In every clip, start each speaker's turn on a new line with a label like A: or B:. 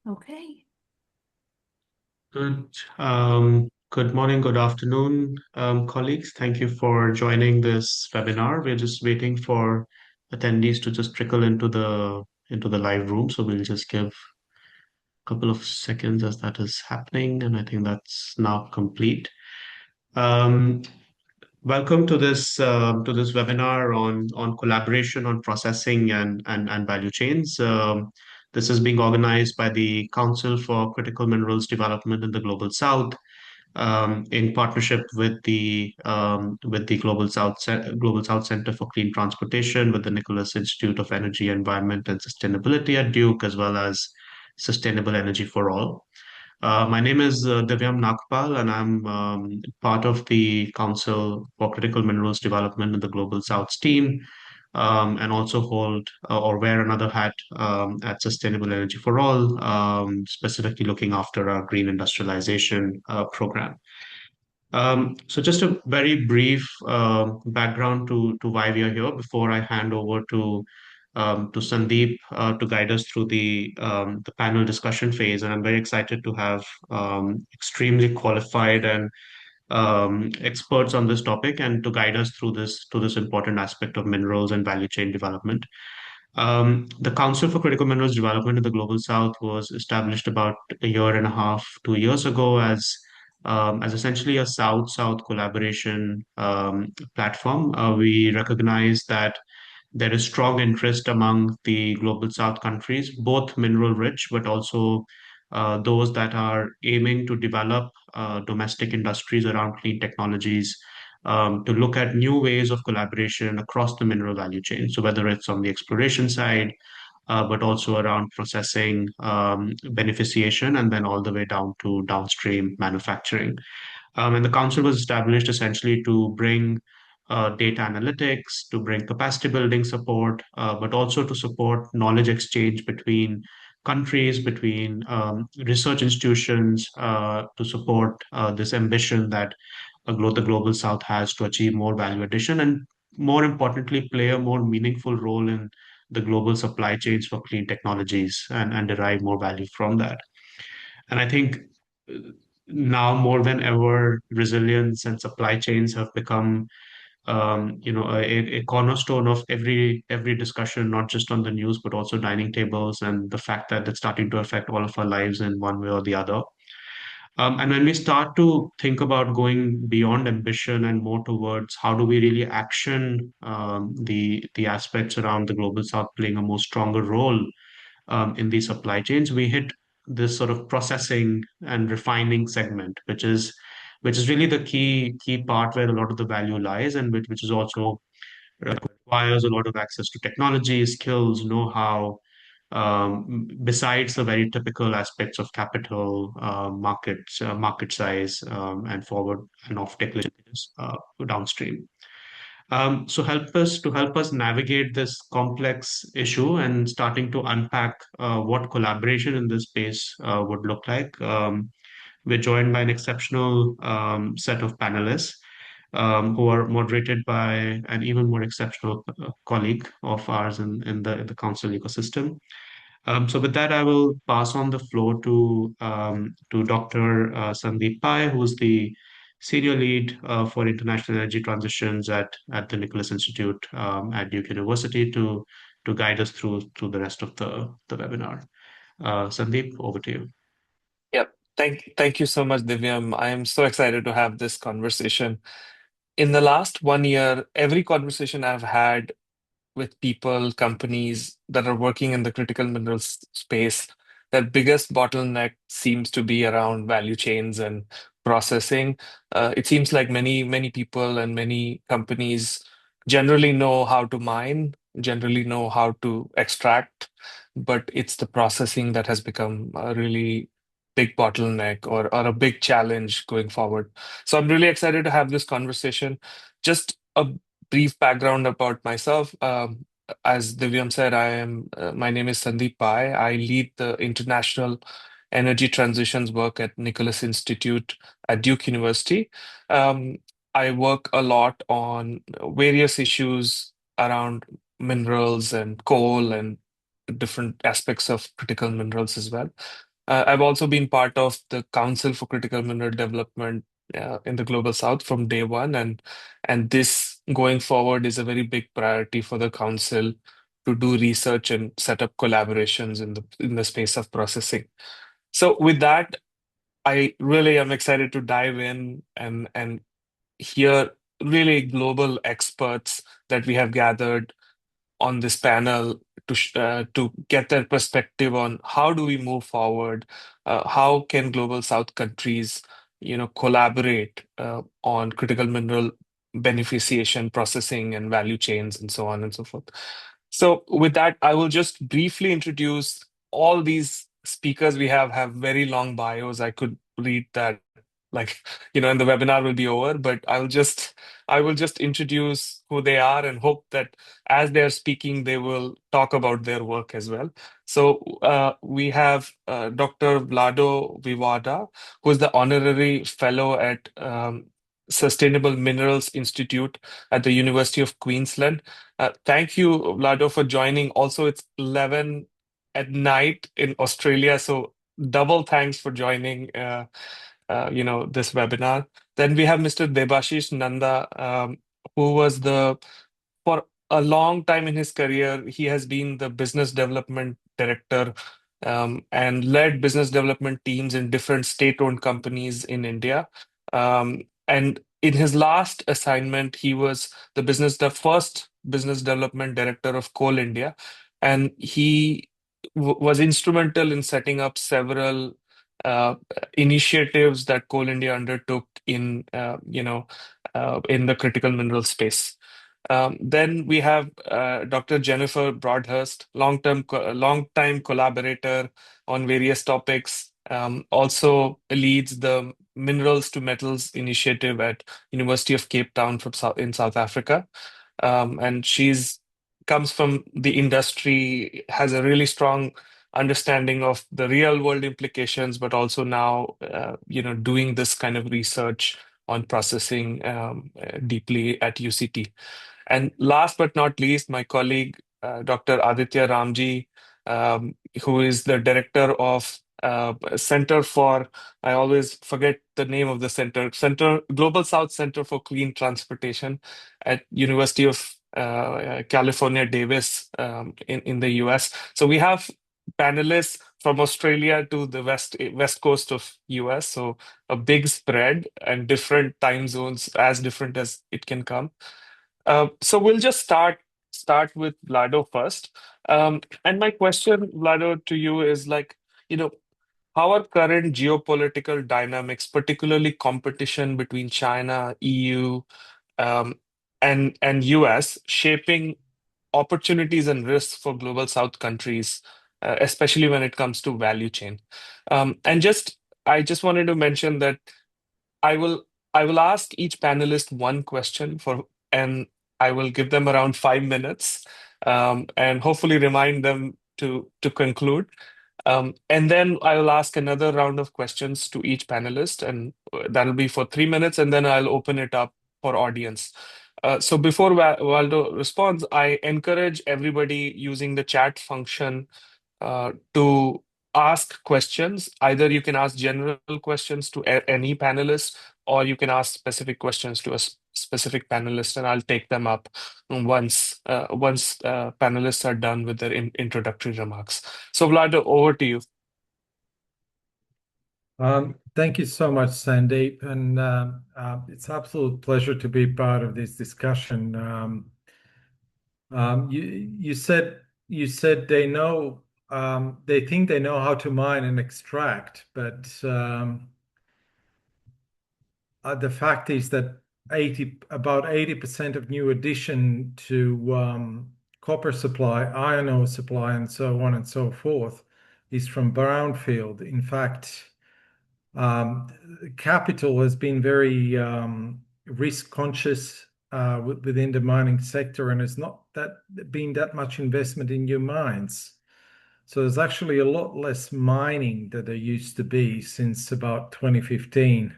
A: Okay.
B: Good morning, good afternoon, colleagues. Thank you for joining this webinar. We're just waiting for attendees to just trickle into the live room. So we'll just give a couple of seconds as that is happening, and I think that's now complete. Um, Welcome to this webinar on collaboration on processing and value chains. This is being organized by the Council for Critical Minerals Development in the Global South, in partnership with the Global South Center for Clean Transportation, with the Nicholas Institute of Energy, Environment, and Sustainability at Duke, as well as Sustainable Energy for All. My name is Divyam Nagpal, and I'm part of the Council for Critical Minerals Development in the Global South team, and also hold or wear another hat at Sustainable Energy for All, specifically looking after our green industrialization program. So just a very brief background to why we are here before I hand over to Sandeep to guide us through the panel discussion phase. And I'm very excited to have extremely qualified and experts on this topic and to guide us through this important aspect of minerals and value chain development. The Council for Critical Minerals Development in the Global South was established about a year and a half, 2 years ago, as essentially a South-South collaboration platform. We recognize that there is strong interest among the Global South countries, both mineral rich, but also those that are aiming to develop domestic industries around clean technologies, to look at new ways of collaboration across the mineral value chain. So whether it's on the exploration side, but also around processing, beneficiation, and then all the way down to downstream manufacturing. And the council was established essentially to bring data analytics, to bring capacity building support, but also to support knowledge exchange between countries, between research institutions, to support this ambition that the global south has to achieve more value addition and, more importantly, play a more meaningful role in the global supply chains for clean technologies and derive more value from that. And I think uh, now more than ever, resilience and supply chains have become, a cornerstone of every discussion, not just on the news, but also dining tables, and the fact that it's starting to affect all of our lives in one way or the other. And when we start to think about going beyond ambition and more towards how do we really action the aspects around the global south playing a more stronger role in these supply chains, we hit this sort of processing and refining segment, which is really the key part where a lot of the value lies, and which is also requires a lot of access to technology, skills, know-how, besides the very typical aspects of capital, markets, market size, and forward and off-take linkages downstream. So help us navigate this complex issue and starting to unpack what collaboration in this space would look like. We're joined by an exceptional set of panelists who are moderated by an even more exceptional colleague of ours in the council ecosystem. So with that, I will pass on the floor to Dr. Sandeep Pai, who's the senior lead for international energy transitions at the Nicholas Institute at Duke University to guide us through the rest of the webinar. Sandeep, over to you.
C: Yep. Thank you so much, Divyam. I am so excited to have this conversation. In the last 1 year, every conversation I've had with people, companies that are working in the critical minerals space, their biggest bottleneck seems to be around value chains and processing. It seems like many people and many companies generally know how to mine, generally know how to extract, but it's the processing that has become a really big bottleneck or a big challenge going forward. So I'm really excited to have this conversation. Just a brief background about myself. As Divyam said, my name is Sandeep Pai. I lead the international energy transitions work at Nicholas Institute at Duke University. Um, I work a lot on various issues around minerals and coal and different aspects of critical minerals as well. I've also been part of the Council for Critical Mineral Development in the Global South from day one, and this going forward is a very big priority for the council to do research and set up collaborations in the space of processing. So with that, I really am excited to dive in and hear really global experts that we have gathered on this panel to get their perspective on how do we move forward, how can global South countries, collaborate on critical mineral beneficiation, processing, and value chains, and so on and so forth. So, with that, I will just briefly introduce all these speakers we have very long bios. I could read that, like, and the webinar will be over, but I will just introduce who they are and hope that as they're speaking, they will talk about their work as well. So we have Dr. Vlado Vivada, who is the honorary fellow at Sustainable Minerals Institute at the University of Queensland. Thank you, Vlado, for joining. Also, it's 11 at night in Australia, so double thanks for joining. This webinar. Then we have Mr. Debashish Nanda, who was for a long time in his career, he has been the business development director and led business development teams in different state-owned companies in India. And in his last assignment, he was the first business development director of Coal India, and he was instrumental in setting up several initiatives that Coal India undertook in the critical mineral space. Then we have Dr. Jennifer Broadhurst, long-time collaborator on various topics. Also leads the Minerals to Metals initiative at University of Cape Town in South Africa. And she's comes from the industry, has a really strong understanding of the real world implications, but also now, doing this kind of research on processing deeply at UCT. And last but not least, my colleague, Dr. Aditya Ramji, who is the director of Center for, I always forget the name of the Global South Center for Clean Transportation at University of California, Davis, in the US. So we have panelists from Australia to the west coast of US. So a big spread and different time zones, as different as it can come. So we'll just start with Vlado first. And my question, Vlado, to you is like, how are current geopolitical dynamics, particularly competition between China, EU, um, and US, shaping opportunities and risks for global South countries, especially when it comes to value chain? And I just wanted to mention that I will I will ask each panelist one question and I will give them around 5 minutes, and hopefully remind them to conclude. And then I will ask another round of questions to each panelist, and that'll be for 3 minutes, and then I'll open it up for audience. So before Waldo responds, I encourage everybody using the chat function to ask questions. Either you can ask general questions to any panelist, or you can ask specific questions to a specific panelist, and I'll take them up once panelists are done with their introductory remarks. So, Vlado, over to you.
A: Thank you so much, Sandeep, and it's an absolute pleasure to be part of this discussion. You said they think they know how to mine and extract, but the fact is that about 80% of new addition to copper supply, iron ore supply, and so on and so forth is from brownfield. In fact, capital has been very risk conscious within the mining sector, and it's not been that much investment in new mines. So there's actually a lot less mining than there used to be since about 2015,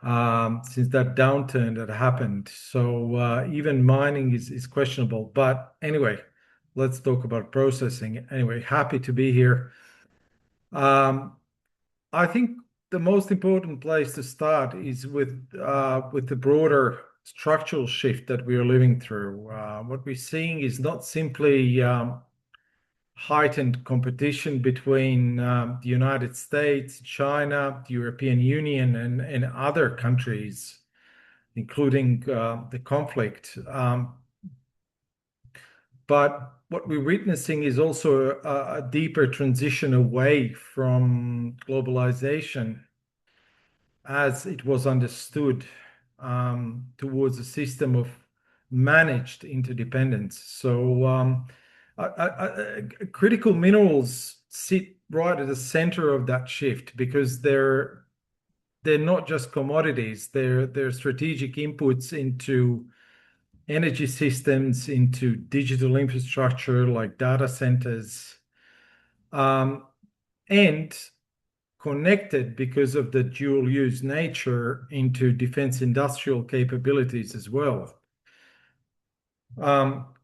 A: since that downturn that happened. So even mining is questionable. But anyway, let's talk about processing. Anyway, happy to be here. I think the most important place to start is with the broader structural shift that we are living through. What we're seeing is not simply heightened competition between the United States, China, the European Union, and other countries, including the conflict. But what we're witnessing is also a deeper transition away from globalization as it was understood towards a system of managed interdependence. So critical minerals sit right at the center of that shift because they're not just commodities, they're strategic inputs into energy systems, into digital infrastructure like data centers, and connected because of the dual use nature into defense industrial capabilities as well.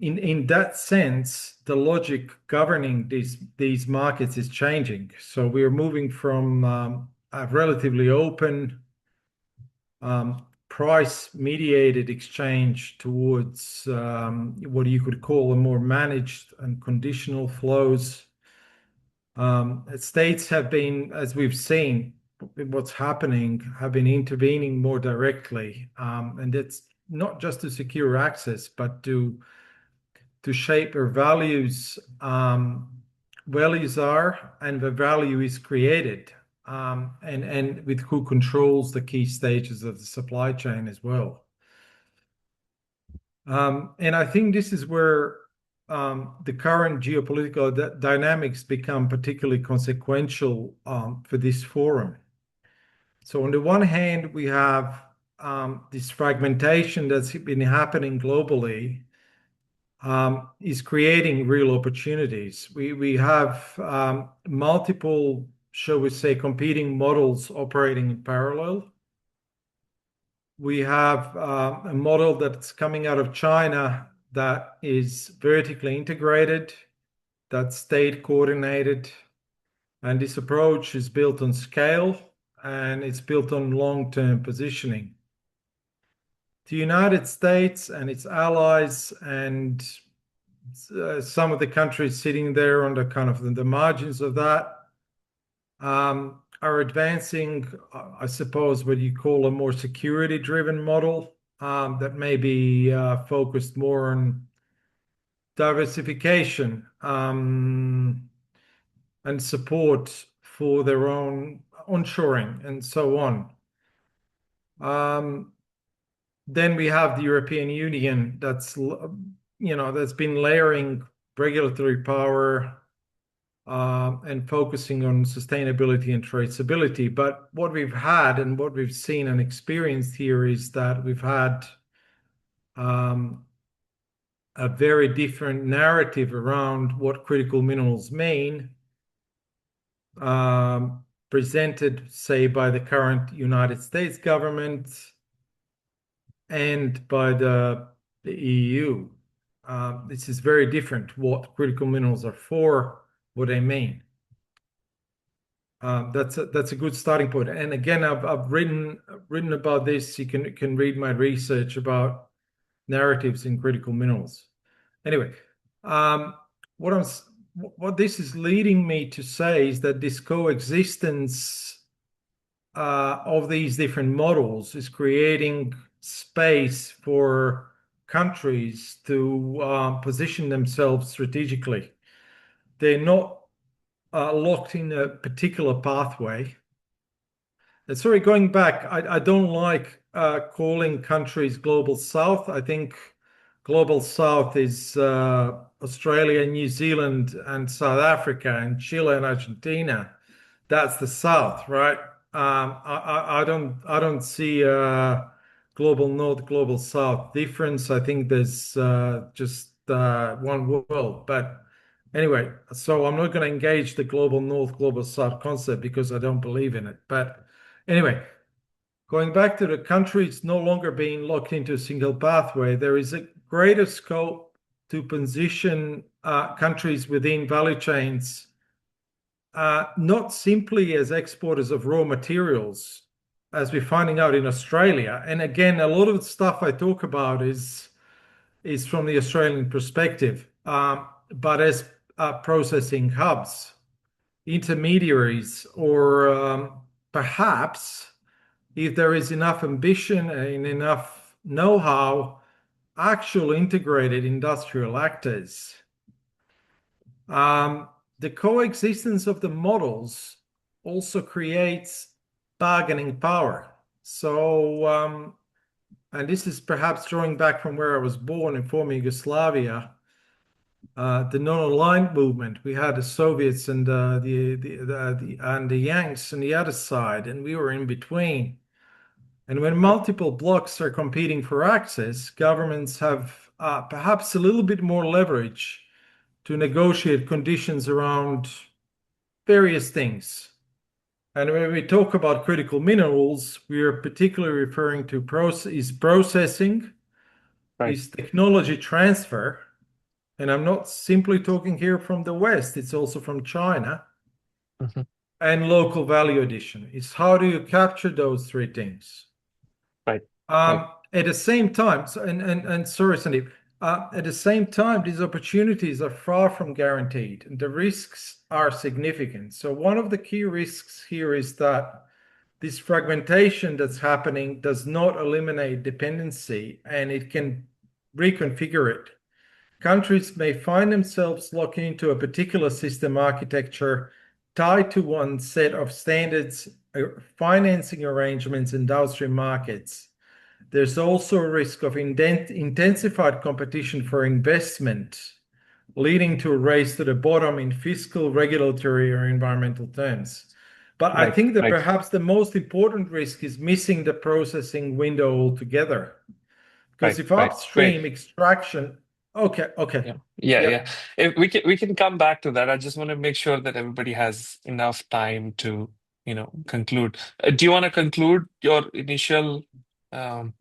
A: In that sense, the logic governing these markets is changing. So we're moving from a relatively open price-mediated exchange towards what you could call a more managed and conditional flows. States have been, as we've seen, what's happening, have been intervening more directly, and it's not just to secure access, but to shape where values are and the value is created, and with who controls the key stages of the supply chain as well. And I think this is where the current geopolitical dynamics become particularly consequential for this forum. So on the one hand, we have this fragmentation that's been happening globally, is creating real opportunities. We have multiple, shall we say, competing models operating in parallel. We have a model that's coming out of China that is vertically integrated, that's state coordinated, and this approach is built on scale and it's built on long-term positioning. The United States and its allies and some of the countries sitting there on the kind of the margins of that are advancing, I suppose, what you call a more security-driven model that may be focused more on diversification and support for their own onshoring and so on. Then we have the European Union that's been layering regulatory power and focusing on sustainability and traceability. But what we've had and what we've seen and experienced here is that we've had a very different narrative around what critical minerals mean, presented, say, by the current United States government and by the EU. This is very different what critical minerals are for, what they mean. That's a good starting point. And again, I've written about this. You can read my research about narratives in critical minerals. Anyway, what this is leading me to say is that this coexistence of these different models is creating space for countries to position themselves strategically. They're not locked in a particular pathway. And sorry, going back, I don't like calling countries Global South. I think Global South is Australia, New Zealand, and South Africa, and Chile and Argentina. That's the South, right? I don't see Global North, Global South difference. I think there's just one world. But anyway, so I'm not going to engage the Global North, Global South concept because I don't believe in it. But anyway, going back to the countries no longer being locked into a single pathway, there is a greater scope to position countries within value chains not simply as exporters of raw materials, as we're finding out in Australia. And again, a lot of the stuff I talk about is from the Australian perspective, but as processing hubs, intermediaries, or perhaps if there is enough ambition and enough know-how, actual integrated industrial actors. The coexistence of the models also creates bargaining power. So, and this is perhaps drawing back from where I was born in former Yugoslavia, the non-aligned movement. We had the Soviets and the Yanks on the other side, and we were in between. And when multiple blocks are competing for access, governments have perhaps a little bit more leverage to negotiate conditions around various things. And when we talk about critical minerals, we are particularly referring to processing,
C: Right.
A: is technology transfer. And I'm not simply talking here from the West, it's also from China,
C: Mhm.
A: and local value addition. It's how do you capture those three things?
C: Right. Right.
A: At the same time, and sorry, Sandeep, at the same time, these opportunities are far from guaranteed, and the risks are significant. So one of the key risks here is that this fragmentation that's happening does not eliminate dependency, and it can reconfigure it. Countries may find themselves locking into a particular system architecture tied to one set of standards, financing arrangements, and downstream markets. There's also a risk of intensified competition for investment, leading to a race to the bottom in fiscal, regulatory, or environmental terms. But I
C: Right.
A: think that
C: Right.
A: perhaps the most important risk is missing the processing window altogether. Because
C: Right.
A: if
C: Right. Great.
A: upstream extraction, okay,
C: Yeah. Yeah.
A: yep.
C: Yeah. If we can come back to that. I just want to make sure that everybody has enough time to, conclude. Do you want to conclude your initial um,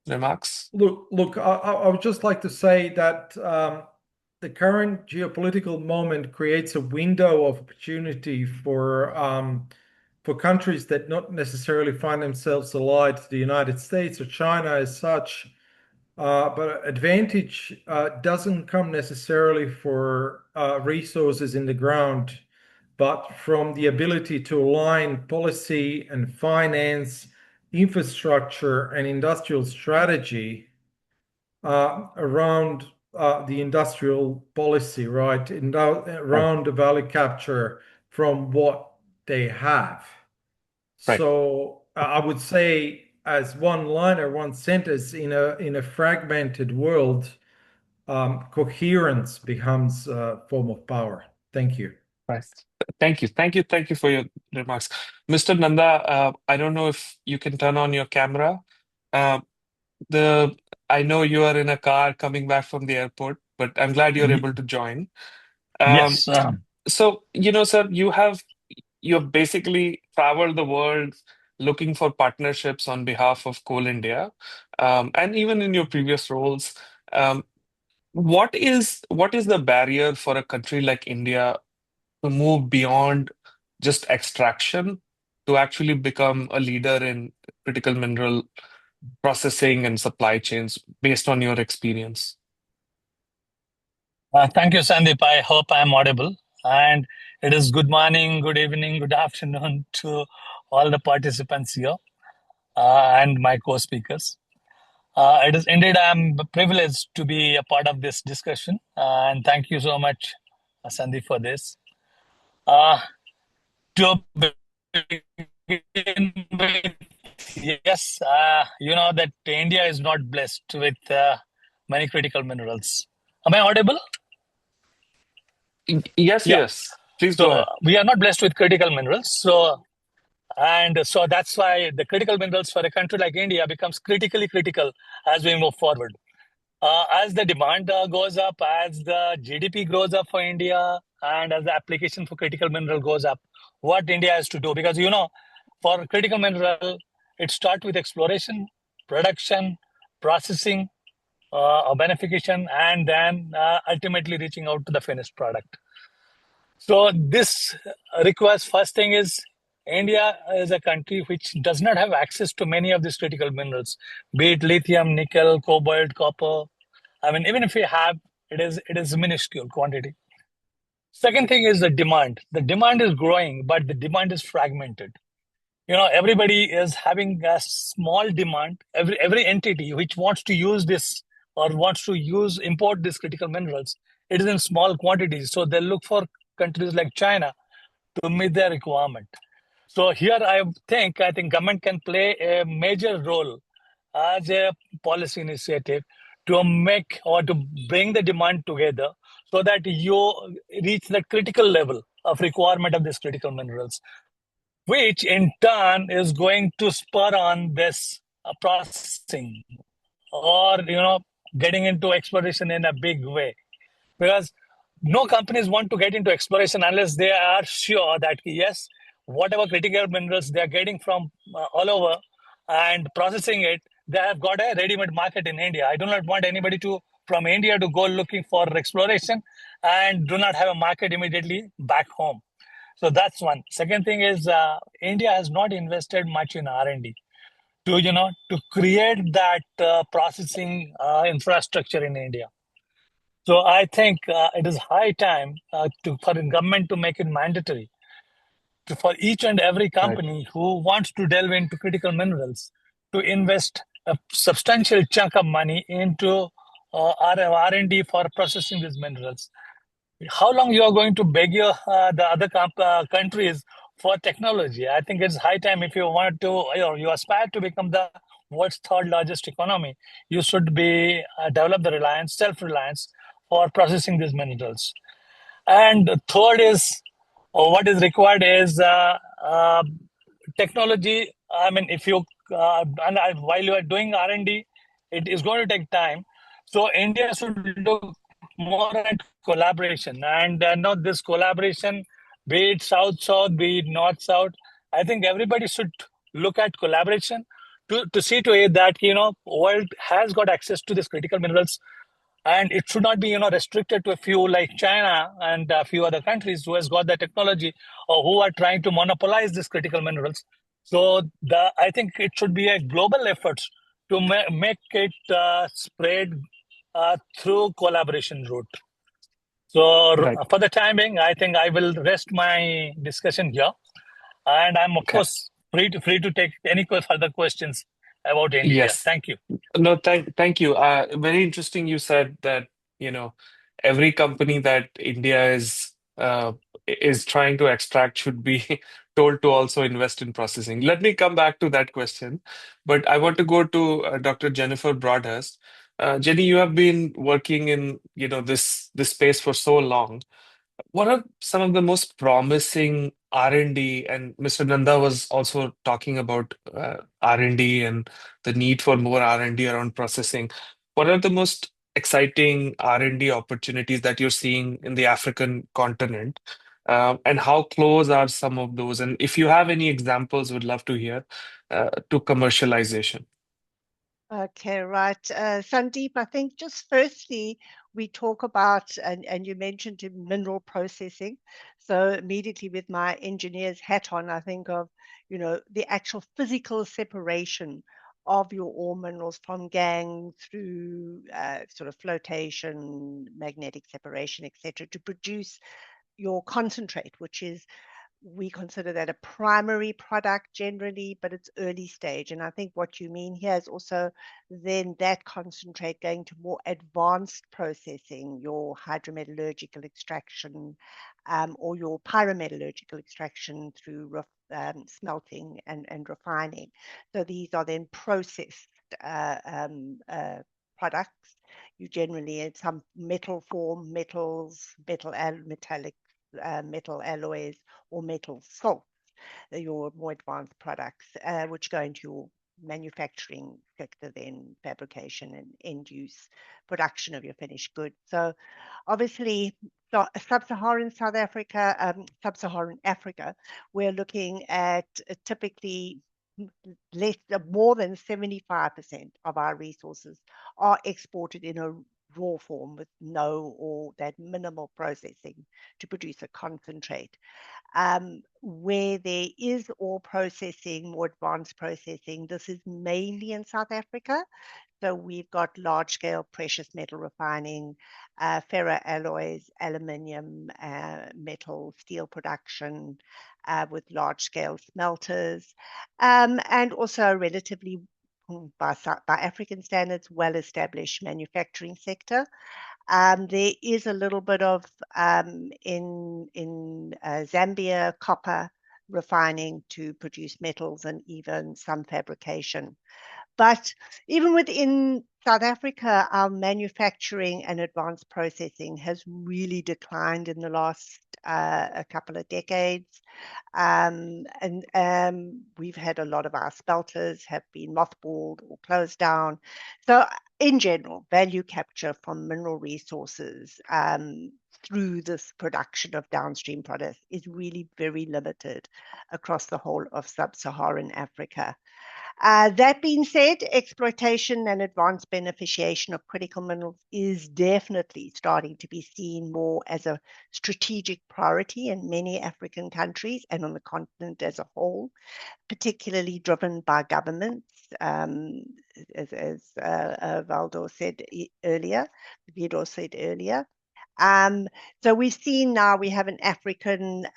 C: remarks?
A: Look, I would just like to say that the current geopolitical moment creates a window of opportunity for countries that not necessarily find themselves allied to the United States or China as such. But advantage doesn't come necessarily for resources in the ground, but from the ability to align policy and finance, infrastructure, and industrial strategy around the industrial policy, right?
C: Right.
A: Around the value capture from what they have.
C: Right.
A: So I would say, as one line or one sentence in a fragmented world, coherence becomes a form of power. Thank you.
C: Right. Thank you. Thank you. Thank you for your remarks. Mr. Nanda, I don't know if you can turn on your camera. Uh, the I know you are in a car coming back from the airport, but I'm glad you're
D: Y-
C: able to join. Um,
D: Yes,
C: so, sir, you've basically traveled the world looking for partnerships on behalf of Coal India, and even in your previous roles. Um, what is the barrier for a country like India to move beyond just extraction to actually become a leader in critical mineral processing and supply chains based on your experience?
D: thank you, Sandeep. I hope I'm audible. And it is good morning, good evening, good afternoon to all the participants here and my co-speakers. It is indeed I'm privileged to be a part of this discussion, and thank you so much, Sandeep, for this. Uh, to begin with, yes, you know that India is not blessed with many critical minerals. Am I audible?
C: Yes,
D: Yeah.
C: yes. Please go
D: So
C: ahead.
D: we are not blessed with critical minerals. So that's why the critical minerals for a country like India becomes critically critical as we move forward. As the demand goes up, as the GDP grows up for India, and as the application for critical mineral goes up, what India has to do, because for critical mineral, it starts with exploration, production, processing, beneficiation, and then ultimately reaching out to the finished product. So this requires, first thing is, India is a country which does not have access to many of these critical minerals, be it lithium, nickel, cobalt, copper. I mean, even if we have, it is minuscule quantity. Second thing is the demand. The demand is growing, but the demand is fragmented. Everybody is having a small demand. Every entity which wants to use this or wants to import these critical minerals, it is in small quantities. So they look for countries like China to meet their requirement. So here I think government can play a major role as a policy initiative to make or to bring the demand together so that you reach the critical level of requirement of these critical minerals, which in turn is going to spur on this processing or getting into exploration in a big way, because no companies want to get into exploration unless they are sure that yes, whatever critical minerals they are getting from all over and processing it, they have got a ready-made market in India. I do not want anybody from India to go looking for exploration and do not have a market immediately back home. So that's one. Second thing is India has not invested much in R&D to create that processing infrastructure in India. So I think it is high time for the government to make it mandatory for each and every company who wants to delve into critical minerals to invest a substantial chunk of money into R&D for processing these minerals. How long you are going to beg the other countries for technology? I think it's high time. If you want to, you aspire to become the world's third largest economy, you should be develop the self-reliance for processing these minerals. And third is, what is required is technology. I mean, if you while you are doing R&D, it is going to take time. So India should look more at collaboration, and not this collaboration, be it South-South, be it North-South. I think everybody should look at collaboration to see to it that world has got access to these critical minerals, and it should not be restricted to a few like China and a few other countries who has got the technology or who are trying to monopolize these critical minerals. So I think it should be a global effort to make it spread through collaboration route. So
C: Right.
D: for the time being, I think I will rest my discussion here, and I'm of course free to take any further questions about India.
C: Yes.
D: Thank you.
C: No, thank you. Very interesting. You said that, every company that India is trying to extract should be told to also invest in processing. Let me come back to that question, but I want to go to Dr. Jennifer Broadhurst. Jenny, you have been working in, this space for so long. What are some of the most promising R&D? And Mr. Nanda was also talking about R&D and the need for more R&D around processing. What are the most exciting R&D opportunities that you're seeing in the African continent? And how close are some of those? And if you have any examples, would love to hear to commercialization.
E: Okay, right. Sandeep, I think just firstly, we talk about, and you mentioned mineral processing. So immediately with my engineer's hat on, I think of, the actual physical separation of your ore minerals from gangue through sort of flotation, magnetic separation, etc., to produce your concentrate, which is, we consider that a primary product generally, but it's early stage. And I think what you mean here is also then that concentrate going to more advanced processing, your hydrometallurgical extraction, or your pyrometallurgical extraction through smelting and refining. So these are then processed products. You generally in some metal form, metals, metallic metal alloys, or metal salts, your more advanced products, which go into your manufacturing sector, then fabrication and end use production of your finished goods. So obviously, sub-Saharan sub-Saharan Africa, we're looking at typically more than 75% of our resources are exported in a raw form with no or that minimal processing to produce a concentrate. Where there is ore processing, more advanced processing, this is mainly in South Africa. So we've got large-scale precious metal refining, ferroalloys, aluminium, metal, steel production with large-scale smelters, and also a relatively, by African standards, well-established manufacturing sector. There is a little bit of in Zambia copper refining to produce metals and even some fabrication. But even within South Africa, our manufacturing and advanced processing has really declined in the last a couple of decades. And we've had a lot of our smelters have been mothballed or closed down. So in general, value capture from mineral resources through this production of downstream products is really very limited across the whole of sub-Saharan Africa. That being said, exploitation and advanced beneficiation of critical minerals is definitely starting to be seen more as a strategic priority in many African countries and on the continent as a whole, particularly driven by governments, as Vidor said earlier. So we've seen now we have an African,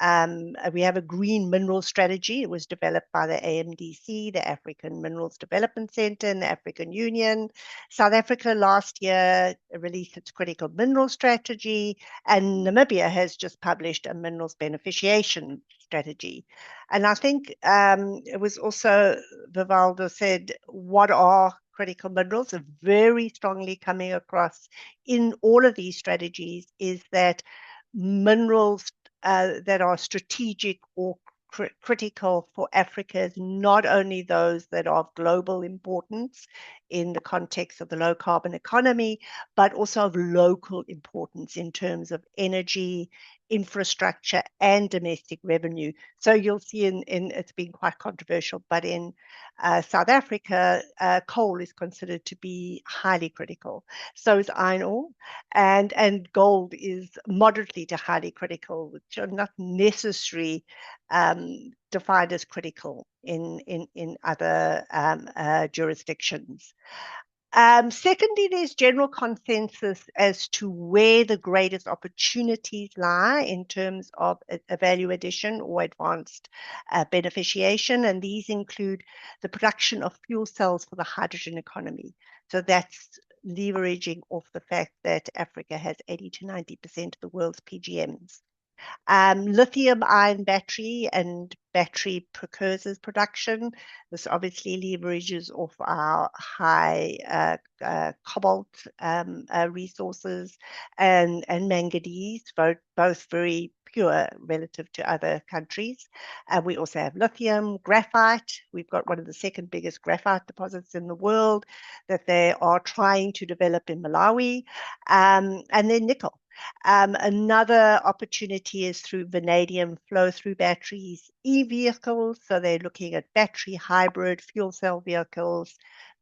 E: we have a green mineral strategy. It was developed by the AMDC, the African Minerals Development Center, and the African Union. South Africa last year released its critical mineral strategy, and Namibia has just published a minerals beneficiation strategy. And I think it was also, Vivaldo said, what are critical minerals? Are very strongly coming across in all of these strategies is that minerals that are strategic or critical for Africa is not only those that are of global importance in the context of the low carbon economy, but also of local importance in terms of energy, infrastructure, and domestic revenue. So you'll see in it's been quite controversial, but in South Africa, coal is considered to be highly critical. So is iron ore, and gold is moderately to highly critical, which are not necessarily defined as critical in other jurisdictions. Secondly, there's general consensus as to where the greatest opportunities lie in terms of a value addition or advanced beneficiation, and these include the production of fuel cells for the hydrogen economy. So that's leveraging off the fact that Africa has 80 to 90% of the world's PGMs. Lithium-ion battery and battery precursors production. This obviously leverages off our high cobalt resources and manganese, both very pure relative to other countries. We also have lithium, graphite. We've got one of the second biggest graphite deposits in the world that they are trying to develop in Malawi, and then nickel. Another opportunity is through vanadium flow-through batteries, e-vehicles, so they're looking at battery hybrid fuel cell vehicles,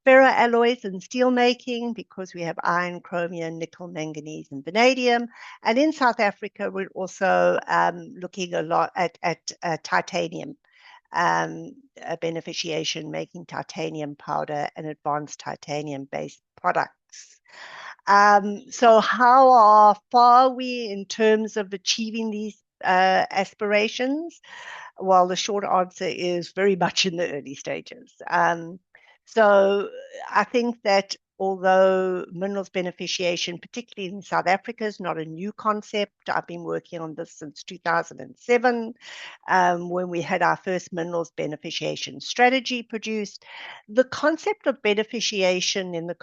E: ferroalloys and steel making, because we have iron, chromium, nickel, manganese, and vanadium. And in South Africa, we're also looking a lot at titanium beneficiation, making titanium powder and advanced titanium-based products. So how far are we in terms of achieving these aspirations? Well, the short answer is very much in the early stages. So I think that although minerals beneficiation, particularly in South Africa, is not a new concept. I've been working on this since 2007, when we had our first minerals beneficiation strategy produced. The concept of beneficiation in the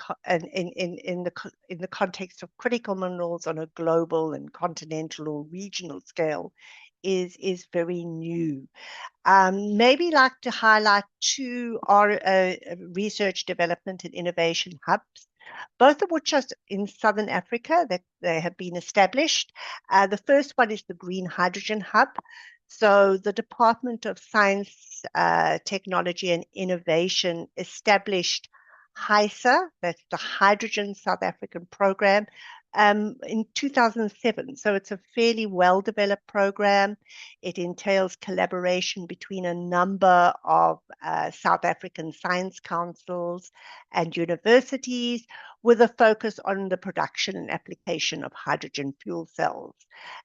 E: context of critical minerals on a global and continental or regional scale is very new. Maybe like to highlight two research development and innovation hubs, both of which are in Southern Africa that they have been established. The first one is the Green Hydrogen Hub. So the Department of Science, Technology and Innovation established HISA, that's the Hydrogen South African Program, in 2007. So it's a fairly well-developed program. It entails collaboration between a number of South African science councils and universities with a focus on the production and application of hydrogen fuel cells.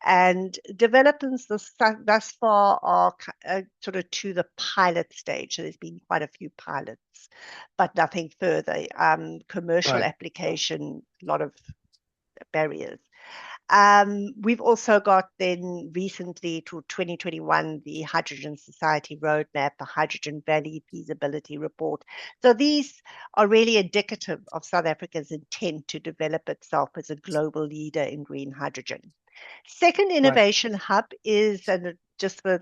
E: And developments thus far are sort of to the pilot stage. So there's been quite a few pilots, but nothing further. Commercial
C: Right.
E: application, a lot of barriers. We've also got then recently to 2021 the Hydrogen Society Roadmap, the Hydrogen Valley Feasibility Report. So these are really indicative of South Africa's intent to develop itself as a global leader in green hydrogen. Second innovation hub is, and just for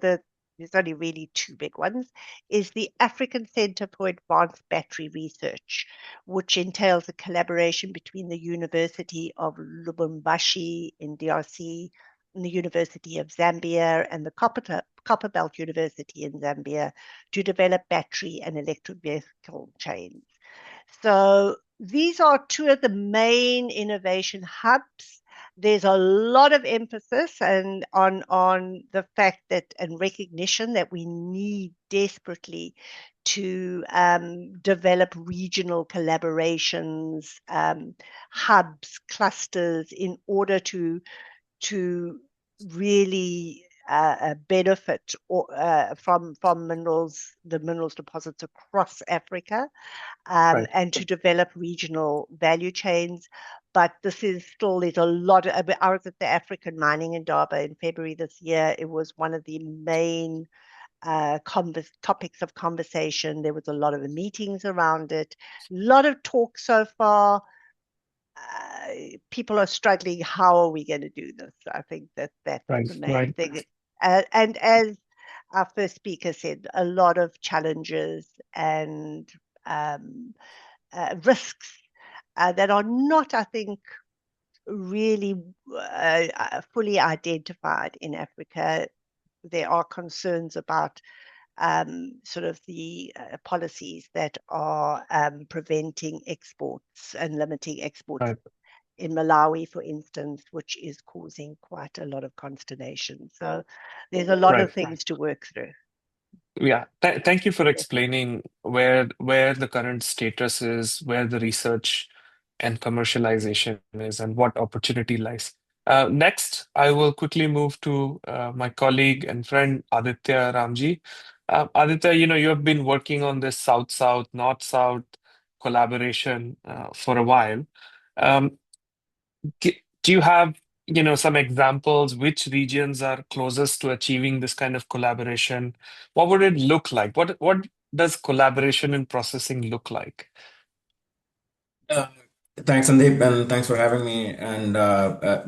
E: there's only really two big ones, is the African Centre for Advanced Battery Research, which entails a collaboration between the University of Lubumbashi in DRC, and the University of Zambia, and the Copperbelt University in Zambia to develop battery and electric vehicle chains. So these are two of the main innovation hubs. There's a lot of emphasis on the fact that and recognition that we need desperately to develop regional collaborations, hubs, clusters, in order to really benefit from the minerals deposits across Africa, and to develop regional value chains. But this is still, there's a lot. I was at the African Mining Indaba in February this year. It was one of the main topics of conversation. There was a lot of meetings around it, a lot of talk so far. People are struggling. How are we going to do this? I think that's the main thing. And as our first speaker said, a lot of challenges and risks that are not, I think, really fully identified in Africa. There are concerns about sort of the policies that are preventing exports and limiting exports. In Malawi, for instance, which is causing quite a lot of consternation. So there's a lot of things to work through.
C: Yeah, thank you for explaining where the current status is, where the research and commercialization is, and what opportunity lies. Next, I will quickly move to my colleague and friend Aditya Ramji. Aditya, you have been working on this South-South, North-South collaboration for a while. Do you have some examples which regions are closest to achieving this kind of collaboration? What would it look like? What does collaboration in processing look like?
F: Thanks, Sandeep, and thanks for having me. And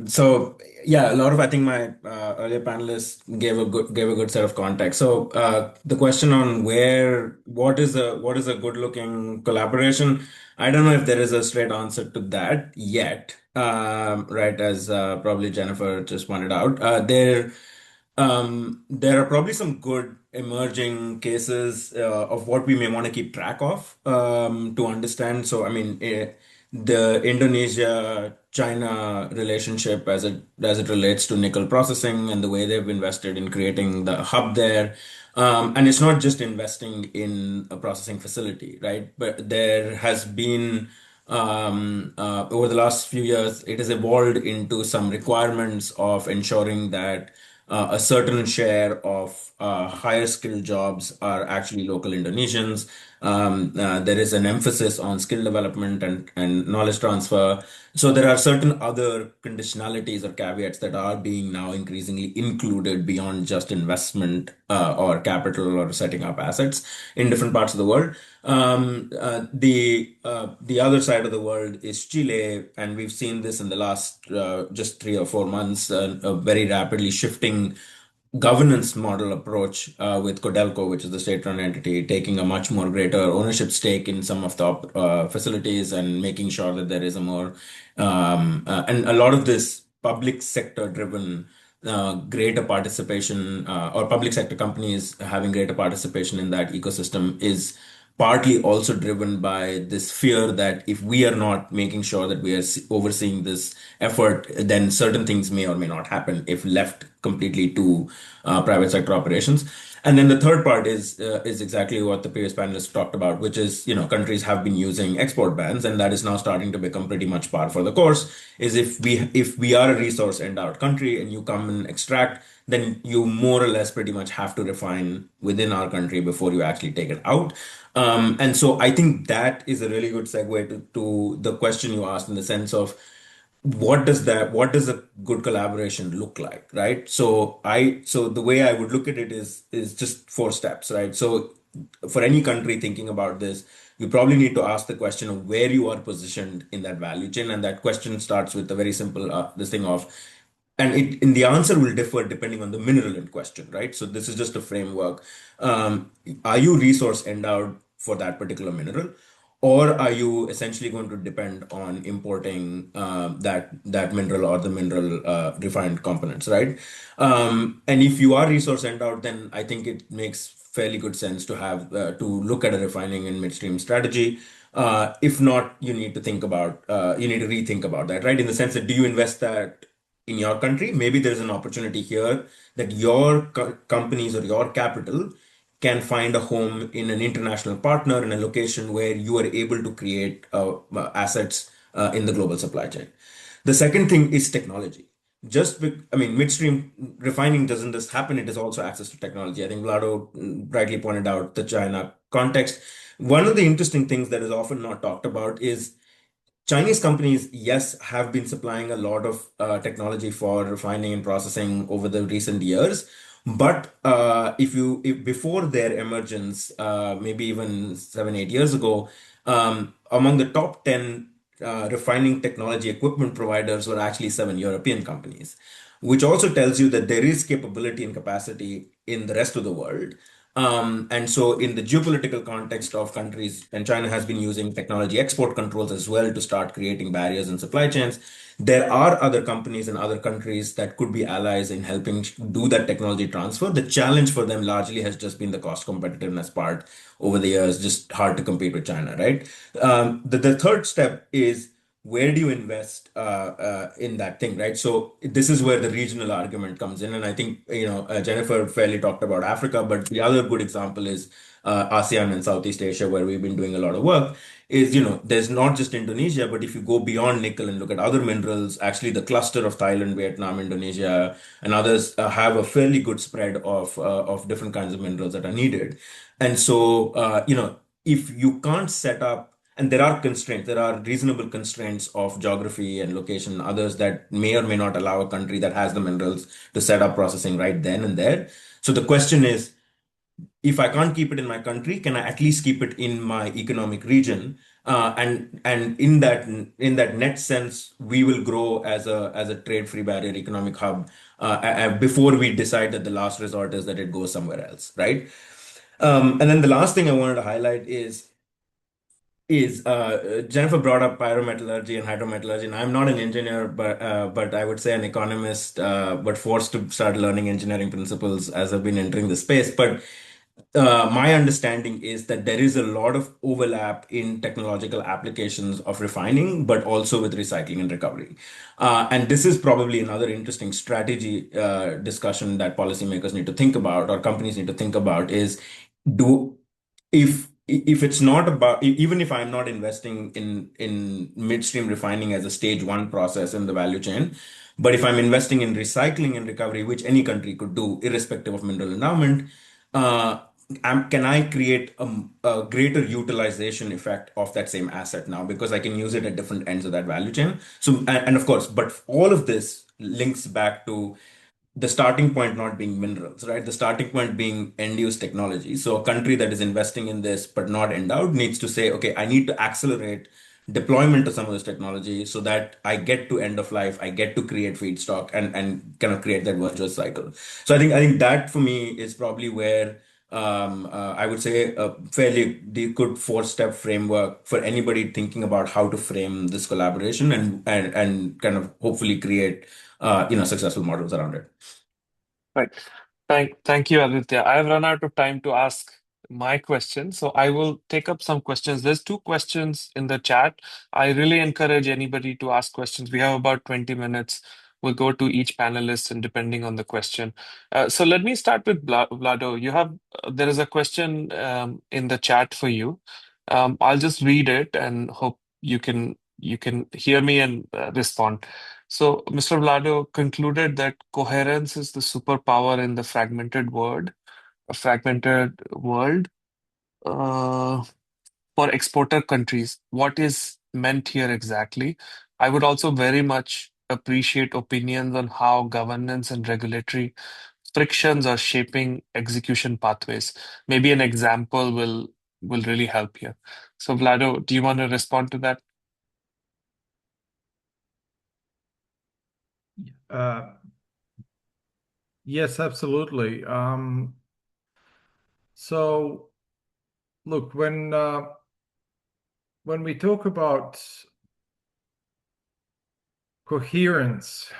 F: so, yeah, a lot of I think my earlier panelists gave a good set of context. So the question on what is a good looking collaboration? I don't know if there is a straight answer to that yet. Right, as probably Jennifer just pointed out, there are probably some good emerging cases of what we may want to keep track of to understand. So, I mean, the Indonesia-China relationship as it relates to nickel processing and the way they've invested in creating the hub there. And it's not just investing in a processing facility, right? But there has been over the last few years, it has evolved into some requirements of ensuring that a certain share of higher skilled jobs are actually local Indonesians. There is an emphasis on skill development and knowledge transfer. So there are certain other conditionalities or caveats that are being now increasingly included beyond just investment or capital or setting up assets in different parts of the world. The other side of the world is Chile, and we've seen this in the last just 3 or 4 months, a very rapidly shifting governance model approach with Codelco, which is the state-run entity, taking a much more greater ownership stake in some of the facilities and making sure that there is a more and a lot of this public sector driven greater participation or public sector companies having greater participation in that ecosystem is partly also driven by this fear that if we are not making sure that we are overseeing this effort, then certain things may or may not happen if left completely to private sector operations. And then the third part is exactly what the previous panelists talked about, which is, countries have been using export bans, and that is now starting to become pretty much par for the course. Is if we are a resource endowed country and you come and extract, then you more or less pretty much have to refine within our country before you actually take it out. And so I think that is a really good segue to the question you asked, in the sense of what does a good collaboration look like, right? So the way I would look at it is just four steps, right? So for any country thinking about this, you probably need to ask the question of where you are positioned in that value chain, and that question starts with a very simple this thing of, and the answer will differ depending on the mineral in question, right? So this is just a framework. Are you resource endowed for that particular mineral, or are you essentially going to depend on importing that mineral or the mineral refined components, right? And if you are resource endowed, then I think it makes fairly good sense to have to look at a refining and midstream strategy. If not, you need to rethink about that, right? In the sense that, do you invest that in your country? Maybe there's an opportunity here that your companies or your capital can find a home in an international partner in a location where you are able to create assets in the global supply chain. The second thing is technology. Midstream refining doesn't just happen, it is also access to technology. I think Vlado rightly pointed out the China context. One of the interesting things that is often not talked about is Chinese companies, yes, have been supplying a lot of technology for refining and processing over the recent years. But if before their emergence, maybe even 7, 8 years ago, among the top 10 refining technology equipment providers were actually 7 European companies, which also tells you that there is capability and capacity in the rest of the world. And so, in the geopolitical context of countries, and China has been using technology export controls as well to start creating barriers in supply chains, there are other companies in other countries that could be allies in helping do that technology transfer. The challenge for them largely has just been the cost competitiveness part over the years, just hard to compete with China, right? The third step is, where do you invest in that thing, right? So this is where the regional argument comes in, and I think Jennifer fairly talked about Africa, but the other good example is ASEAN and Southeast Asia, where we've been doing a lot of work. There's not just Indonesia, but if you go beyond nickel and look at other minerals, actually the cluster of Thailand, Vietnam, Indonesia, and others have a fairly good spread of different kinds of minerals that are needed. And so if you can't set up, and there are constraints, there are reasonable constraints of geography and location and others that may or may not allow a country that has the minerals to set up processing right then and there. So the question is, if I can't keep it in my country, can I at least keep it in my economic region? And in that net sense, we will grow as a trade free barrier economic hub before we decide that the last resort is that it goes somewhere else, right? And then the last thing I wanted to highlight is Jennifer brought up pyrometallurgy and hydrometallurgy, and I'm not an engineer, but I would say an economist, but forced to start learning engineering principles as I've been entering the space. But my understanding is that there is a lot of overlap in technological applications of refining, but also with recycling and recovery. And this is probably another interesting strategy discussion that policymakers need to think about, or companies need to think about, is do if it's not about, even if I'm not investing in midstream refining as a stage one process in the value chain, but if I'm investing in recycling and recovery, which any country could do irrespective of mineral endowment, uh, can I create a greater utilization effect of that same asset now, because I can use it at different ends of that value chain? So, and of course, but all of this links back to the starting point not being minerals, right? The starting point being end use technology. So a country that is investing in this but not endowed needs to say, okay, I need to accelerate deployment of some of this technology so that I get to end of life, I get to create feedstock and kind of create that virtuous cycle. So I think that for me is probably where I would say a fairly good 4-step framework for anybody thinking about how to frame this collaboration and kind of hopefully create successful models around it.
C: Right. Thank you, Aditya. I've run out of time to ask my question. So I will take up some questions. There's two questions in the chat. I really encourage anybody to ask questions. We have about 20 minutes. We'll go to each panelist and depending on the question. So let me start with Vlado. There is a question in the chat for you. I'll just read it and hope you can hear me and respond. So Mr. Vlado concluded that coherence is the superpower in the fragmented world uh, for exporter countries. What is meant here exactly? I would also very much appreciate opinions on how governance and regulatory frictions are shaping execution pathways. Maybe an example will really help here. So, Vlado, do you want to respond to that?
A: Yes, absolutely. So look, when we talk about coherence,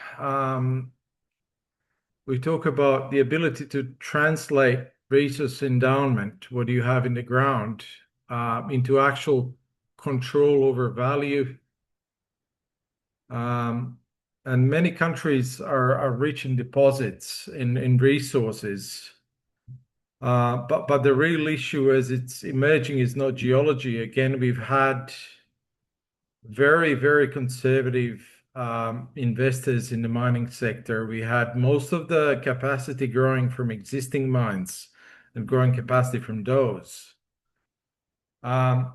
A: we talk about the ability to translate resource endowment, what you have in the ground, into actual control over value. And many countries are rich in deposits in resources. But the real issue as it's emerging is not geology. Again, we've had very, very conservative investors in the mining sector. We had most of the capacity growing from existing mines and growing capacity from those. The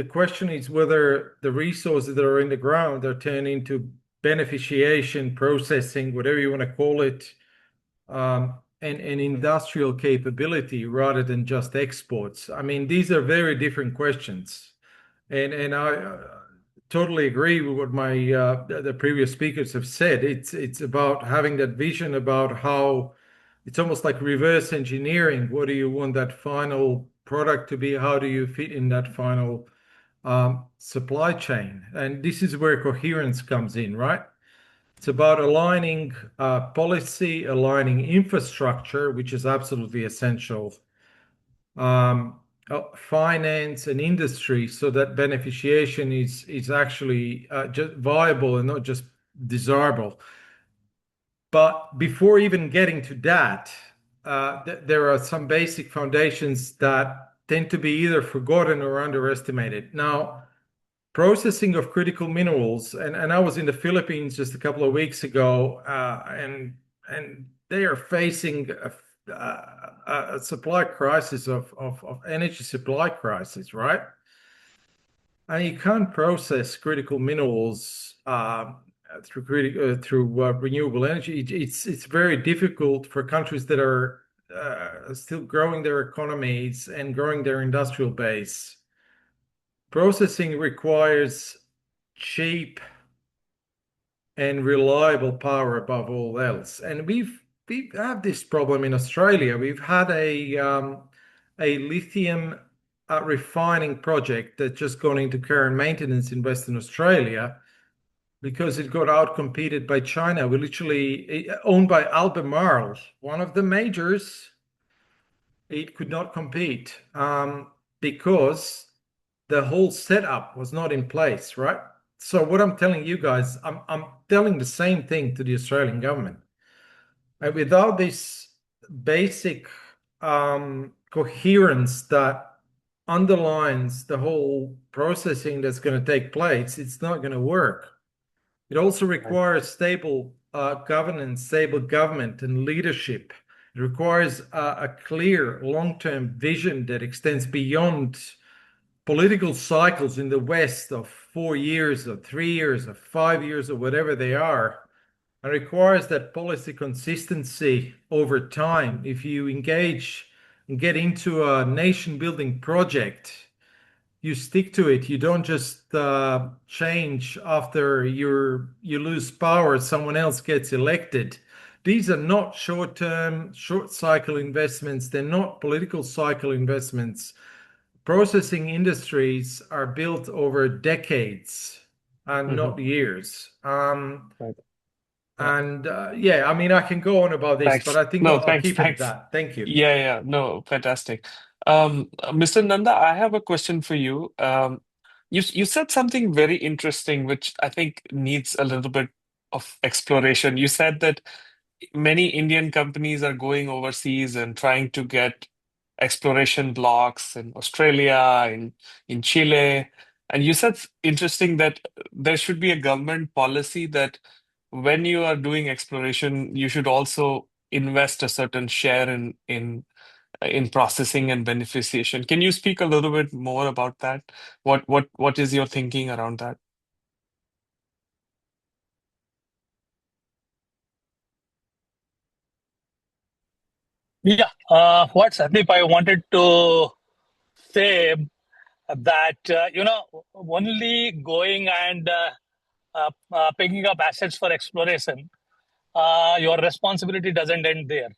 A: question is whether the resources that are in the ground are turned into beneficiation, processing, whatever you want to call it, and industrial capability rather than just exports. I mean, these are very different questions. And I totally agree with what the previous speakers have said. It's about having that vision about how it's almost like reverse engineering. What do you want that final product to be? How do you fit in that final supply chain? And this is where coherence comes in, right? It's about aligning policy, aligning infrastructure, which is absolutely essential, finance and industry, so that beneficiation is actually just viable and not just desirable. But before even getting to that, there are some basic foundations that tend to be either forgotten or underestimated. Now, processing of critical minerals, and I was in the Philippines just a couple of weeks ago, and they are facing a supply crisis of energy supply crisis, right? And you can't process critical minerals through renewable energy. It's very difficult for countries that are still growing their economies and growing their industrial base. Processing requires cheap and reliable power above all else, and we have this problem in Australia. We've had a lithium refining project that just gone into care and maintenance in Western Australia because it got outcompeted by China. We literally owned by Albemarle, one of the majors. It could not compete because the whole setup was not in place, right? So what I'm telling you guys, I'm telling the same thing to the Australian government. And without this basic coherence that underlines the whole processing that's going to take place, it's not going to work. It also requires stable governance, stable government and leadership. It requires a clear long-term vision that extends beyond political cycles in the West of 4 years or 3 years or 5 years or whatever they are, and requires that policy consistency over time. If you engage and get into a nation building project, you stick to it. You don't just change after you lose power, someone else gets elected. These are not short-term, short cycle investments. They're not political cycle investments. Processing industries are built over decades and not years.
C: Right.
A: And yeah, I mean, I can go on about this, but
C: Thanks.
A: I think
C: No,
A: I'll
C: thanks,
A: keep it at
C: thanks.
A: that. Thank you.
C: Yeah, yeah, no, fantastic. Mr. Nanda, I have a question for you. You said something very interesting, which I think needs a little bit of exploration. You said that many Indian companies are going overseas and trying to get exploration blocks in Australia, in Chile. And you said interesting that there should be a government policy that when you are doing exploration, you should also invest a certain share in processing and beneficiation. Can you speak a little bit more about that? What is your thinking around that?
D: Yeah, what Sandeep, I wanted to say that, only going and picking up assets for exploration, your responsibility doesn't end there.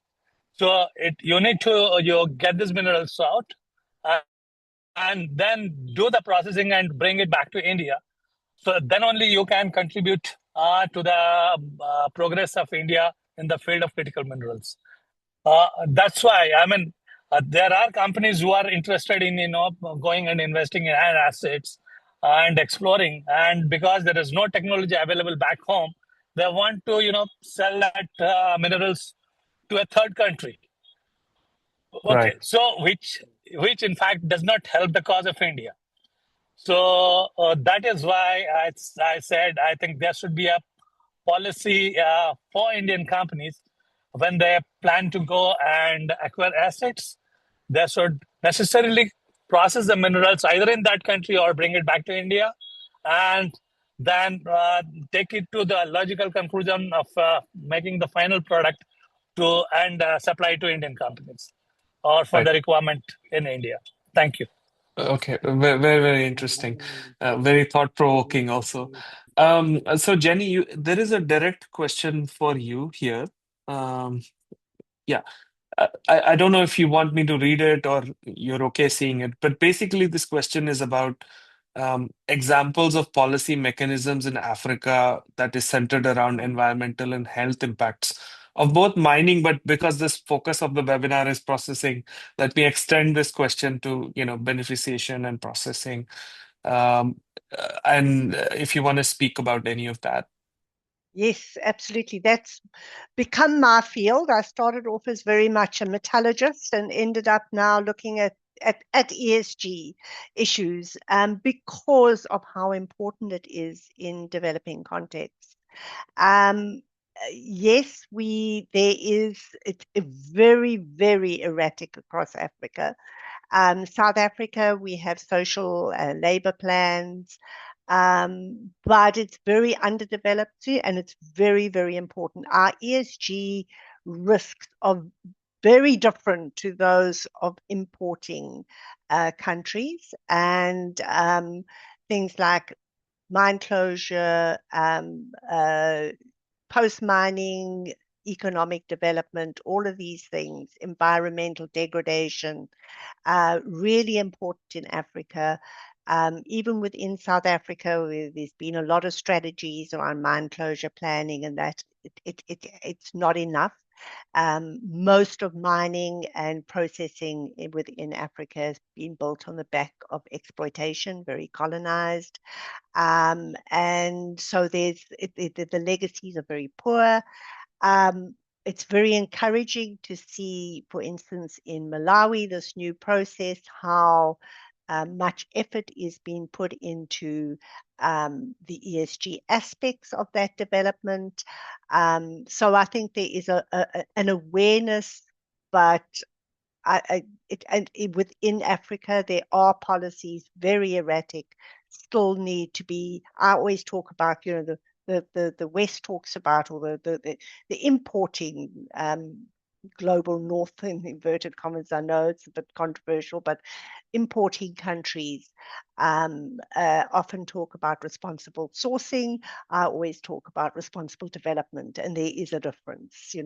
D: So you need to you get these minerals out uh, and then do the processing and bring it back to India. So then only you can contribute to the progress of India in the field of critical minerals. That's why, I mean, there are companies who are interested in, going and investing in assets and exploring. And because there is no technology available back home, they want to, sell that minerals to a third country. Okay,
C: Right.
D: so which in fact does not help the cause of India. So that is why I said I think there should be a policy for Indian companies when they plan to go and acquire assets. They should necessarily process the minerals either in that country or bring it back to India, and then take it to the logical conclusion of making the final product to and supply to Indian companies or for
C: Right.
D: the requirement in India. Thank you.
C: Okay, very, very, very interesting. Very thought-provoking also. So Jenny, there is a direct question for you here. Yeah, I don't know if you want me to read it or you're okay seeing it, but basically this question is about examples of policy mechanisms in Africa that is centered around environmental and health impacts of both mining, but because this focus of the webinar is processing, let me extend this question to, beneficiation and processing. And if you want to speak about any of that.
E: Yes, absolutely. That's become my field. I started off as very much a metallurgist and ended up now looking at ESG issues because of how important it is in developing contexts. Yes, it's very, very erratic across Africa. South Africa, we have social labor plans, but it's very underdeveloped too, and it's very, very important. Our ESG risks are very different to those of importing countries, and things like mine closure, post-mining, economic development, all of these things, environmental degradation, really important in Africa. Even within South Africa, there's been a lot of strategies around mine closure planning, and that it's not enough. Most of mining and processing within Africa has been built on the back of exploitation, very colonized. And so the legacies are very poor. It's very encouraging to see, for instance, in Malawi, this new process, how much effort is being put into the ESG aspects of that development. So I think there is an awareness, but within Africa, there are policies very erratic, still need to be. I always talk about, the West talks about, or the importing global north in inverted commas. I know it's a bit controversial, but importing countries often talk about responsible sourcing. I always talk about responsible development, and there is a difference. You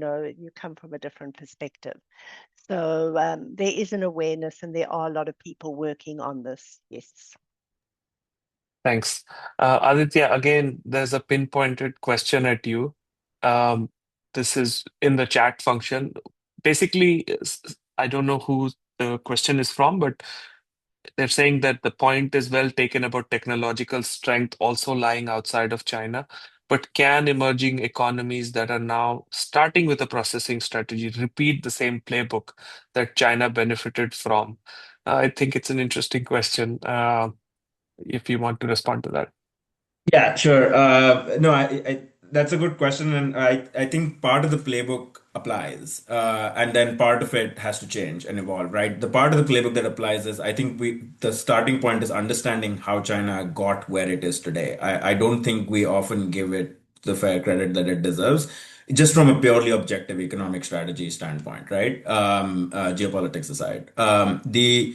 E: come from a different perspective. So there is an awareness, and there are a lot of people working on this. Yes.
C: Thanks. Aditya, again, there's a pinpointed question at you. Um, this is in the chat function. Basically, I don't know who the question is from, but they're saying that the point is well taken about technological strength also lying outside of China. But can emerging economies that are now starting with a processing strategy repeat the same playbook that China benefited from? I think it's an interesting question. If you want to respond to that.
F: Yeah, sure. No, that's a good question, and I think part of the playbook applies, and then part of it has to change and evolve, right? The part of the playbook that applies is I think the starting point is understanding how China got where it is today. I don't think we often give it the fair credit that it deserves, just from a purely objective economic strategy standpoint, right? Geopolitics aside, they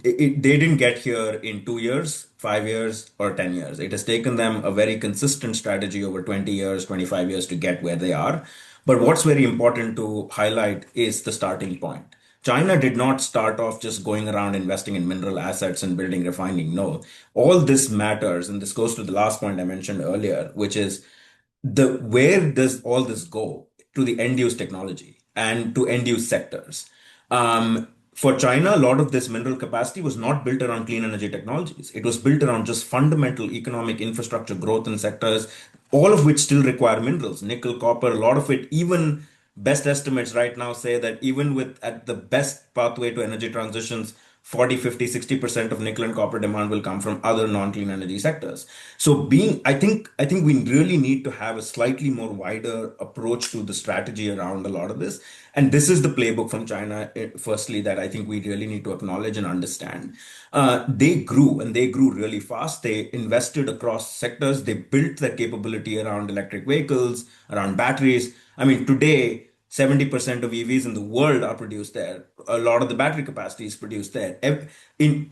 F: didn't get here in 2 years, 5 years, or 10 years. It has taken them a very consistent strategy over 20 years, 25 years to get where they are. But what's very important to highlight is the starting point. China did not start off just going around investing in mineral assets and building refining. No, all this matters. And this goes to the last point I mentioned earlier, which is where does all this go to the end use technology and to end use sectors? For China, a lot of this mineral capacity was not built around clean energy technologies. It was built around just fundamental economic infrastructure growth in sectors, all of which still require minerals, nickel, copper, a lot of it. Even best estimates right now say that even with at the best pathway to energy transitions, 40, 50, 60% of nickel and copper demand will come from other non-clean energy sectors. So I think we really need to have a slightly more wider approach to the strategy around a lot of this. And this is the playbook from China, firstly, that I think we really need to acknowledge and understand. They grew and they grew really fast. They invested across sectors. They built their capability around electric vehicles, around batteries. I mean, today, 70% of EVs in the world are produced there. A lot of the battery capacity is produced there.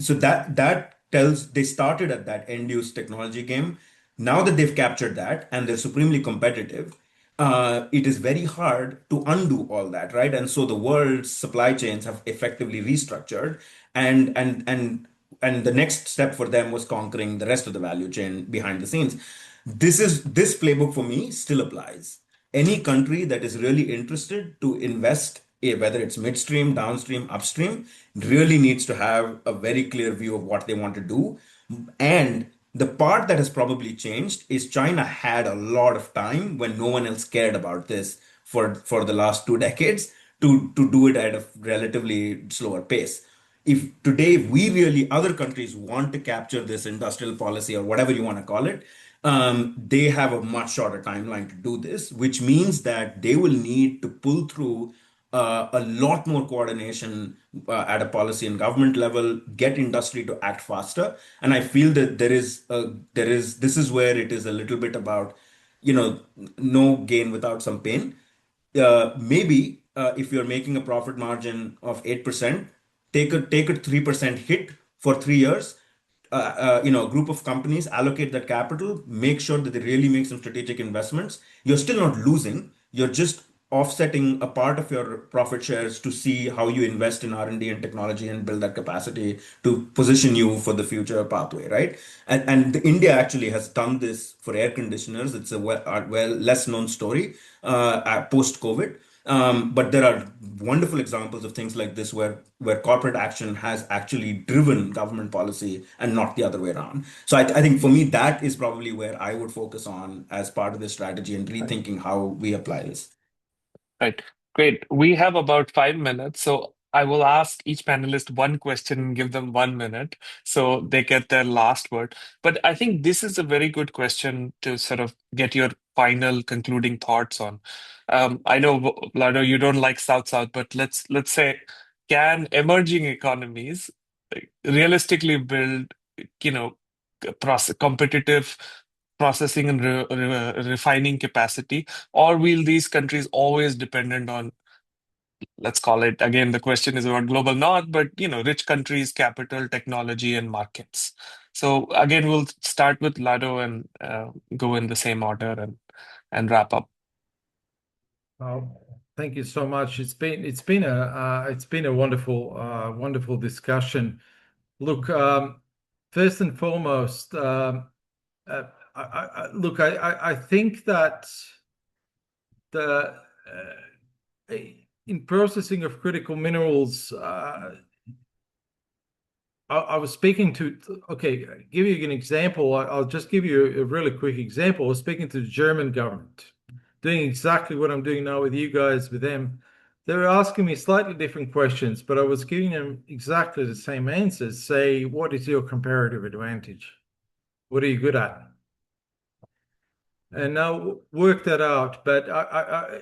F: So that tells they started at that end use technology game. Now that they've captured that and they're supremely competitive, it is very hard to undo all that, right? And so the world's supply chains have effectively restructured, and and the next step for them was conquering the rest of the value chain behind the scenes. This playbook for me still applies. Any country that is really interested to invest, whether it's midstream, downstream, upstream, really needs to have a very clear view of what they want to do. And the part that has probably changed is China had a lot of time when no one else cared about this for the last 2 decades to do it at a relatively slower pace. If today we really other countries want to capture this industrial policy or whatever you want to call it, they have a much shorter timeline to do this, which means that they will need to pull through a lot more coordination at a policy and government level, get industry to act faster. And I feel that this is where it is a little bit about, no gain without some pain. Maybe if you're making a profit margin of 8%, take a 3% hit for 3 years. A group of companies allocate that capital, make sure that they really make some strategic investments. You're still not losing. You're just offsetting a part of your profit shares to see how you invest in R&D and technology and build that capacity to position you for the future pathway, right? And India actually has done this for air conditioners. It's a well less known story post COVID. But there are wonderful examples of things like this where corporate action has actually driven government policy and not the other way around. So I think for me, that is probably where I would focus on as part of this strategy and rethinking how we apply this.
C: Right. Great. We have about 5 minutes. So I will ask each panelist one question and give them 1 minute so they get their last word. But I think this is a very good question to sort of get your final concluding thoughts on. I know, Lado, you don't like South-South, but let's say, can emerging economies realistically build, competitive processing and refining capacity, or will these countries always dependent on, let's call it, again, the question is about global north, but rich countries, capital, technology, and markets. So again, we'll start with Lado and go in the same order and wrap up.
A: Thank you so much. It's been a wonderful discussion. Look, first and foremost, I think that the in processing of critical minerals, I was speaking to, okay, give you an example. I'll just give you a really quick example. I was speaking to the German government, doing exactly what I'm doing now with you guys, with them. They were asking me slightly different questions, but I was giving them exactly the same answers. Say, what is your comparative advantage? What are you good at? And now work that out. But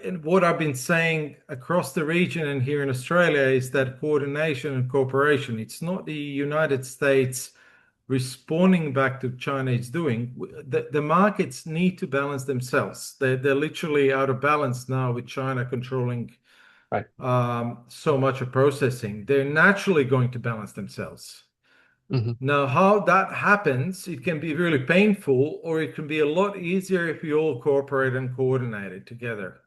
A: and what I've been saying across the region and here in Australia is that coordination and cooperation. It's not the United States responding back to China is doing. The markets need to balance themselves. They're literally out of balance now with China controlling
C: Right.
A: so much of processing. They're naturally going to balance themselves.
C: Mhm.
A: Now, how that happens, it can be really painful, or it can be a lot easier if we all cooperate and coordinate it together,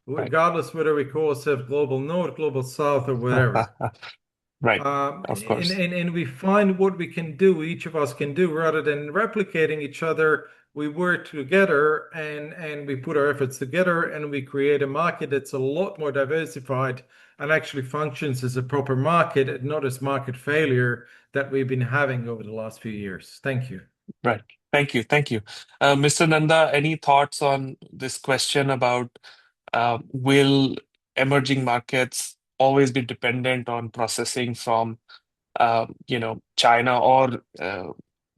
C: Right.
A: regardless whether we call ourselves global north, global south, or whatever.
C: Right. Of course.
A: And we find what we can do, each of us can do, rather than replicating each other. We work together and we put our efforts together and we create a market that's a lot more diversified and actually functions as a proper market and not as market failure that we've been having over the last few years. Thank you.
C: Right. Thank you. Thank you. Mr. Nanda, any thoughts on this question about will emerging markets always be dependent on processing from China or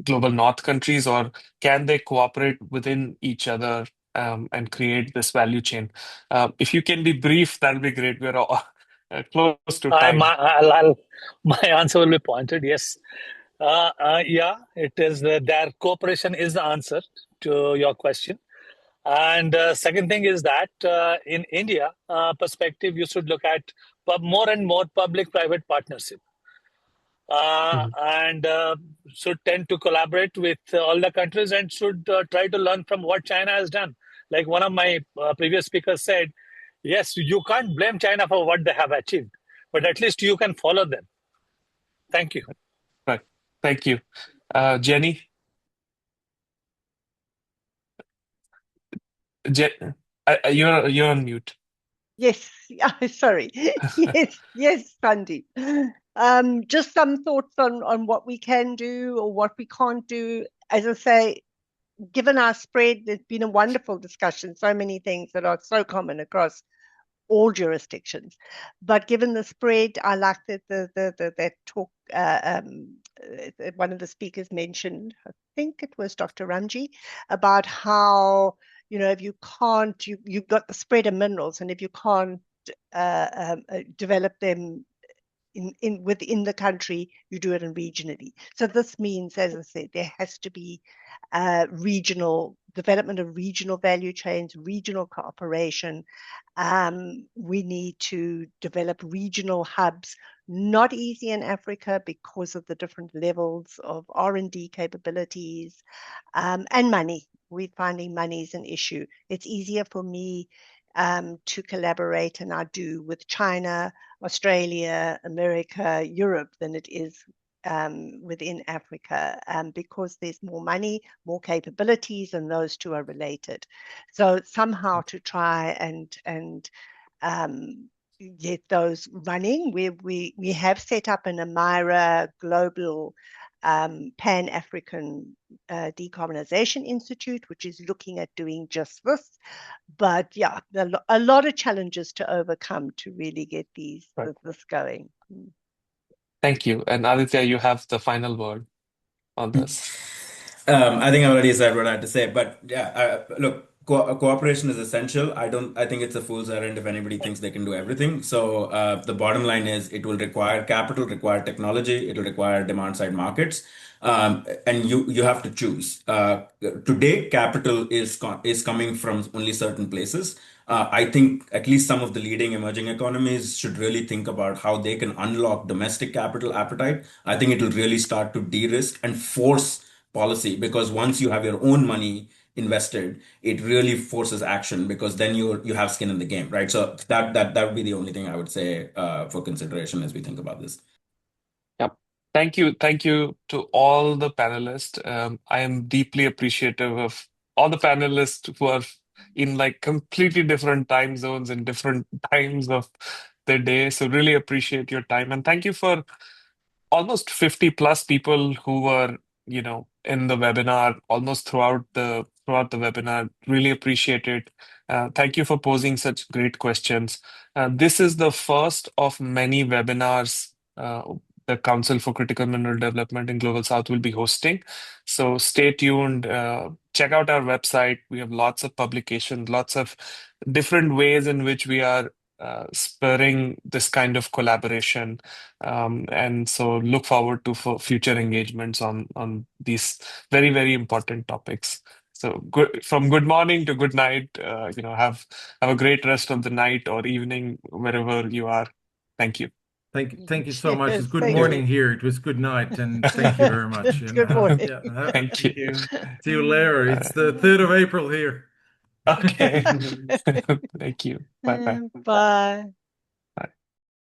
C: global north countries, or can they cooperate within each other and create this value chain? If you can be brief, that'll be great. We're all close to time.
D: My answer will be pointed. Yes. Yeah, it is. Their cooperation is the answer to your question. And second thing is that in India perspective, you should look at more and more public-private partnership. And should tend to collaborate with all the countries and should try to learn from what China has done. Like one of my previous speakers said, yes, you can't blame China for what they have achieved, but at least you can follow them. Thank you.
C: Right. Thank you. Jenny? You're on mute.
E: Yes, sorry. Yes, Sandeep. Just some thoughts on what we can do or what we can't do. As I say, given our spread, there's been a wonderful discussion, so many things that are so common across all jurisdictions. But given the spread, I like that talk. One of the speakers mentioned, I think it was Dr. Ramji, about how if you can't, you've got the spread of minerals, and if you can't develop them within the country, you do it regionally. So this means, as I said, there has to be regional development of regional value chains, regional cooperation. We need to develop regional hubs. Not easy in Africa because of the different levels of R&D capabilities and money. We're finding money is an issue. It's easier for me to collaborate, and I do, with China, Australia, America, Europe than it is within Africa, because there's more money, more capabilities, and those two are related. So somehow to try and get those running. We have set up an Amira global Pan-African Decarbonization Institute, which is looking at doing just this. But yeah, a lot of challenges to overcome to really get this going.
C: Thank you. And Aditya, you have the final word on this.
F: I think I already said what I had to say, but yeah, look, cooperation is essential. I think it's a fool's errand if anybody thinks they can do everything. So the bottom line is it will require capital, require technology, it will require demand side markets. And you have to choose. Today, capital is coming from only certain places. I think at least some of the leading emerging economies should really think about how they can unlock domestic capital appetite. I think it will really start to de-risk and force policy, because once you have your own money invested, it really forces action, because then you have skin in the game, right? So that would be the only thing I would say for consideration as we think about this.
C: Yep. Thank you. Thank you to all the panelists. I am deeply appreciative of all the panelists who are in like completely different time zones and different times of the day. So really appreciate your time. And thank you for almost 50 plus people who were, in the webinar almost throughout the webinar. Really appreciate it. Thank you for posing such great questions. This is the first of many webinars the Council for Critical Mineral Development in Global South will be hosting. So stay tuned. Check out our website. We have lots of publications, lots of different ways in which we are spurring this kind of collaboration. And so look forward to for future engagements on these very, very important topics. So from good morning to good night, have a great rest of the night or evening, wherever you are. Thank you.
A: Thank you so much.
E: Yes,
A: It's good
E: thank
A: morning
E: you.
A: here. It was good night, and thank you very much.
E: It's
A: And
E: good morning.
C: Thank you.
A: see you later. It's the 3rd of April here.
C: Okay. Thank you. Bye bye.
E: Bye.